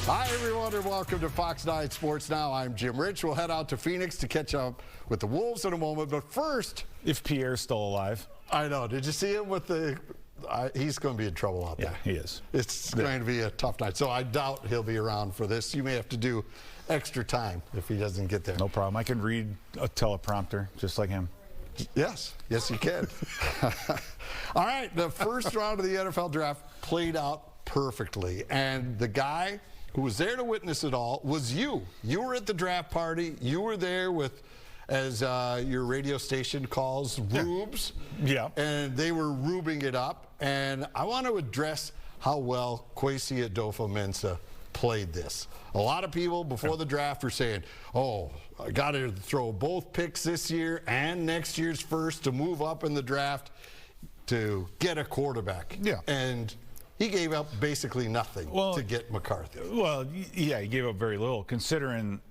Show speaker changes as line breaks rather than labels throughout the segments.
Hi, everyone, and welcome to Fox 9 Sports Now. I'm Jim Rich. We'll head out to Phoenix to catch up with the Wolves in a moment. But first,
if Pierre's still alive.
I know. Did you see him with the... he's going to be in trouble out there.
Yeah, he is.
It's going to be a tough night. So I doubt he'll be around for this. You may have to do extra time if he doesn't get there.
No problem. I can read a teleprompter just like him.
Yes, you can. All right, the first round of the NFL draft played out perfectly. And the guy who was there to witness it all was you. You were at the draft party. You were there with, as your radio station calls, rubes.
Yeah.
And they were rubing it up. And I want to address how well Kwesi Adofo-Mensah played this. A lot of people before the draft were saying, oh, I got to throw both picks this year and next year's first to move up in the draft to get a quarterback.
Yeah.
And he gave up basically nothing to get McCarthy.
Well, yeah, he gave up very little, considering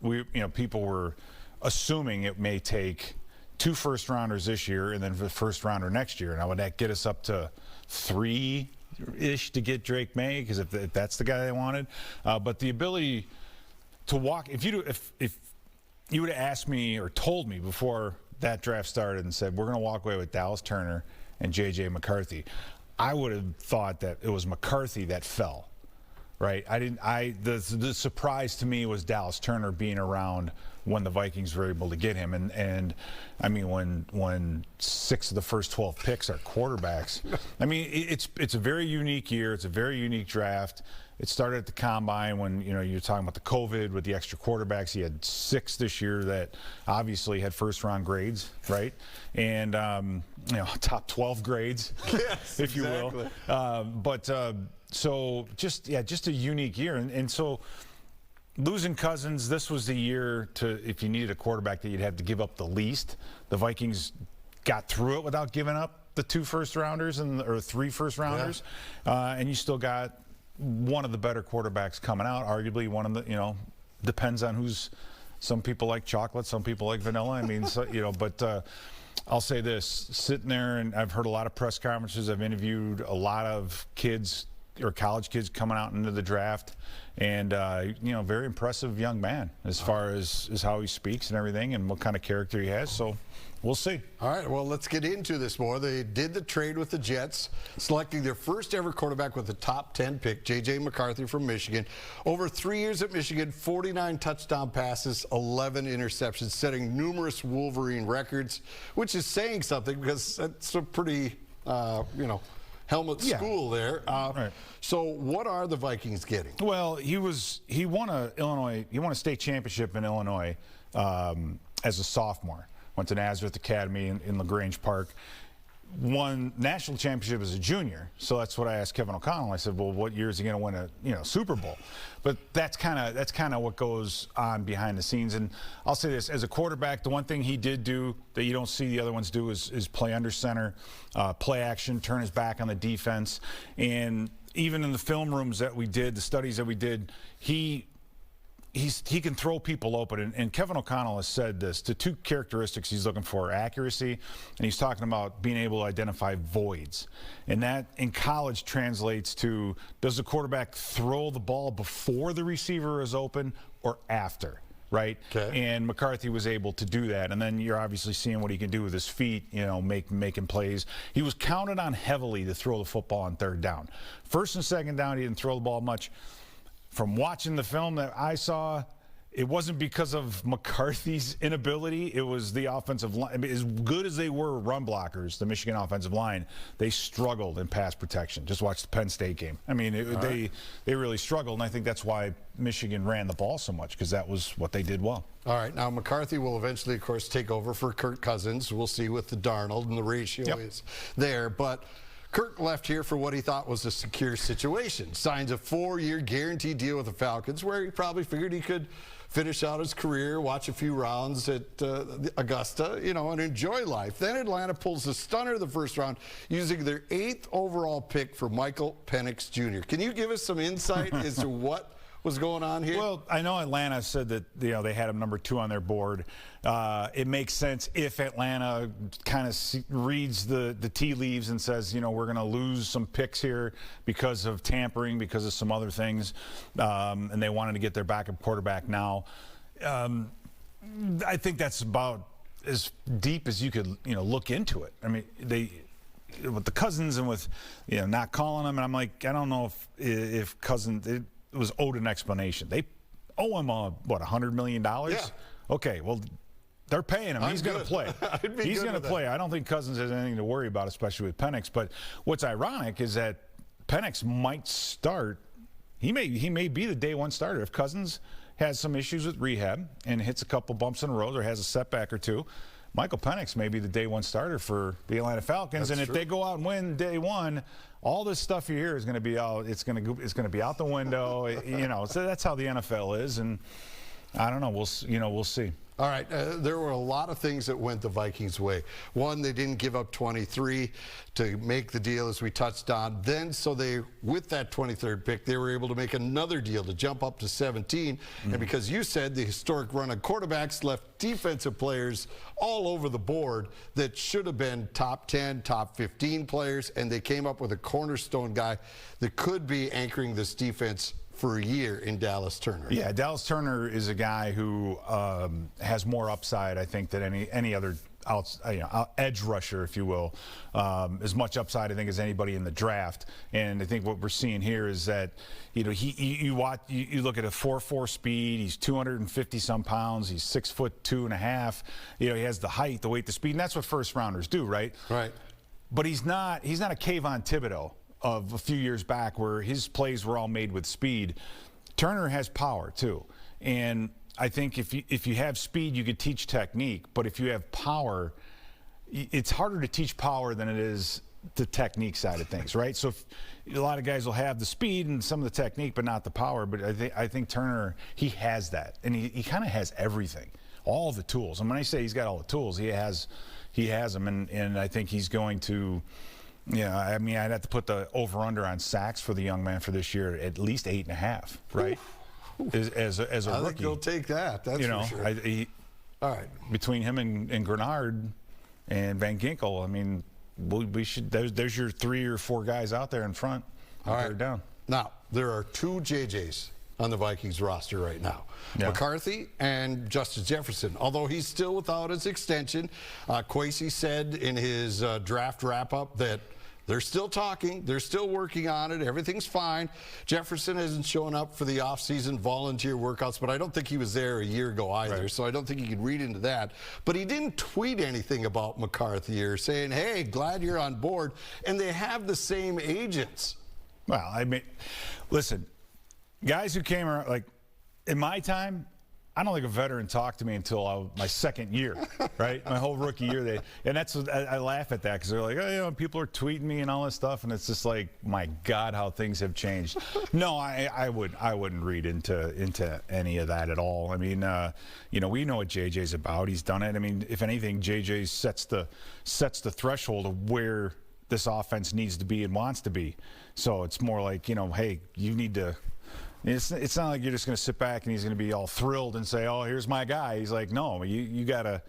people were assuming it may take 2 first-rounders this year and then the first rounder next year. Now, would that get us up to 3-ish to get Drake May? Because if that's the guy they wanted, but the ability to walk. If you would have asked me or told me before that draft started and said we're going to walk away with Dallas Turner and J.J. McCarthy, I would have thought that it was McCarthy that fell, right? The surprise to me was Dallas Turner being around when the Vikings were able to get him, and I mean when 6 of the first 12 picks are quarterbacks. I mean it's a very unique year. It's a very unique draft. It started at the combine when you're talking about the COVID with the extra quarterbacks. He had 6 this year that obviously had first-round grades, right? And top 12 grades,
yes,
if you will. So just a unique year, and so losing Cousins, this was the year if you needed a quarterback that you'd have to give up the least. The Vikings got through it without giving up the 2 first-rounders or 3 first-rounders, and you still got one of the better quarterbacks coming out, arguably one of the, depends on who's, some people like chocolate, some people like vanilla. I mean, but I'll say this, sitting there, and I've heard a lot of press conferences, I've interviewed a lot of kids or college kids coming out into the draft, and very impressive young man as far as how he speaks and everything and what kind of character he has. So we'll see.
All right, well, let's get into this more. They did the trade with the Jets, selecting their first ever quarterback with the top 10 pick, J.J. McCarthy from Michigan. Over 3 years at Michigan, 49 touchdown passes, 11 interceptions, setting numerous Wolverine records, which is saying something because that's a pretty, helmet school there.
Right.
So what are the Vikings getting?
Well, he won a state championship in Illinois as a sophomore. Went to Nazareth Academy in LaGrange Park. Won national championship as a junior. So that's what I asked Kevin O'Connell. I said, well, what year is he going to win a Super Bowl? But that's kind of what goes on behind the scenes. And I'll say this, as a quarterback, the one thing he did do that you don't see the other ones do is play under center, play action, turn his back on the defense. And even in the film rooms that we did, the studies that we did, he can throw people open, and Kevin O'Connell has said this, the 2 characteristics he's looking for, accuracy, and he's talking about being able to identify voids. And that in college translates to, does the quarterback throw the ball before the receiver is open or after, right?
Okay.
And McCarthy was able to do that, and then you're obviously seeing what he can do with his feet, making plays. He was counted on heavily to throw the football on 3rd down. 1st and 2nd down, he didn't throw the ball much. From watching the film that I saw, it wasn't because of McCarthy's inability. It was the offensive line. I mean, as good as they were run blockers, the Michigan offensive line, they struggled in pass protection. Just watch the Penn State game. I mean, they really struggled, and I think that's why Michigan ran the ball so much, because that was what they did well.
All right, now McCarthy will eventually, of course, take over for Kirk Cousins. We'll see with the Darnold, and the ratio is there. But Kirk left here for what he thought was a secure situation. Signs a 4-year guaranteed deal with the Falcons, where he probably figured he could finish out his career, watch a few rounds at Augusta, and enjoy life. Then Atlanta pulls the stunner of the first round using their 8th overall pick for Michael Penix Jr. Can you give us some insight as to what was going on here?
Well, I know Atlanta said that they had him number 2 on their board. It makes sense if Atlanta kind of reads the tea leaves and says, we're going to lose some picks here because of tampering, because of some other things, and they wanted to get their backup quarterback now. I think that's about as deep as you could, look into it. I mean, with the Cousins and with, not calling them, and I'm like, I don't know if Cousins, it was owed an explanation. They owe him, $100 million?
Yeah.
Okay, well, they're paying him. He's going to play. He's going to play. I don't think Cousins has anything to worry about, especially with Penix. But what's ironic is that Penix might start. He may be the day one starter if Cousins has some issues with rehab and hits a couple bumps in the road or has a setback or two. Michael Penix may be the day one starter for the Atlanta Falcons.
That's
and if
true.
they go out and win day one, all this stuff you hear is going to be out. It's going to be out the window. So that's how the NFL is. And I don't know. We'll see.
All right, there were a lot of things that went the Vikings' way. One, they didn't give up 23 to make the deal, as we touched on. Then, with that 23rd pick, they were able to make another deal to jump up to 17. And because you said the historic run of quarterbacks left defensive players all over the board that should have been top 10, top 15 players, and they came up with a cornerstone guy that could be anchoring this defense for a year in Dallas Turner.
Yeah, Dallas Turner is a guy who has more upside, I think, than any other edge rusher, if you will. As much upside, I think, as anybody in the draft. And I think what we're seeing here is that, you look at a 4.4 speed. He's 250-some pounds. He's 6'2.5". He has the height, the weight, the speed, and that's what first rounders do, right?
Right.
But he's not a Kayvon Thibodeau of a few years back where his plays were all made with speed. Turner has power too, and I think if you have speed, you could teach technique. But if you have power, it's harder to teach power than it is the technique side of things, right? So a lot of guys will have the speed and some of the technique, but not the power. But I think Turner, he has that, and he kind of has everything, all the tools. And when I say he's got all the tools, he has them, and I think he's going to. Yeah, I mean, I'd have to put the over/under on sacks for the young man for this year at least 8.5, right? As a rookie,
I think he'll take that. That's for sure. All right.
Between him and Grenard and Van Ginkel, I mean, we should. There's your 3 or 4 guys out there in front.
All right.
Down.
Now there are 2 JJs on the Vikings roster right now. Yeah. McCarthy and Justin Jefferson. Although he's still without his extension, Kwesi said in his draft wrap-up that they're still talking, they're still working on it, everything's fine. Jefferson hasn't shown up for the offseason volunteer workouts, but I don't think he was there a year ago either, right. So I don't think you can read into that. But he didn't tweet anything about McCarthy or saying, hey, glad you're on board, and they have the same agents.
Well, I mean, listen, guys who came around, like, in my time, I don't think a veteran talked to me until my second year, right? My whole rookie year. And that's what I laugh at that because they're like, oh, people are tweeting me and all this stuff. And it's just like, my God, how things have changed. No, I wouldn't read into any of that at all. I mean, we know what JJ's about. He's done it. I mean, if anything, JJ sets the threshold of where this offense needs to be and wants to be. So it's more like, hey, you need to. It's not like you're just going to sit back and he's going to be all thrilled and say, "Oh, here's my guy." He's like, "No, you gotta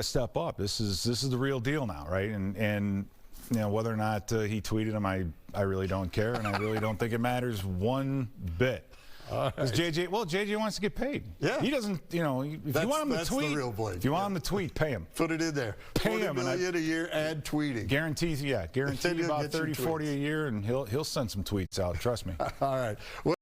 step up. This is the real deal now, right?" And whether or not he tweeted him, I really don't care, and I really don't think it matters one bit. Because JJ wants to get paid. Yeah, he doesn't. If you want him to tweet, the real Blake. If you want him to tweet, pay him.
Put it in there.
Pay him.
$40 million a year, add tweeting.
Guarantee about 30, 40 a year, and he'll send some tweets out. Trust me.
All right.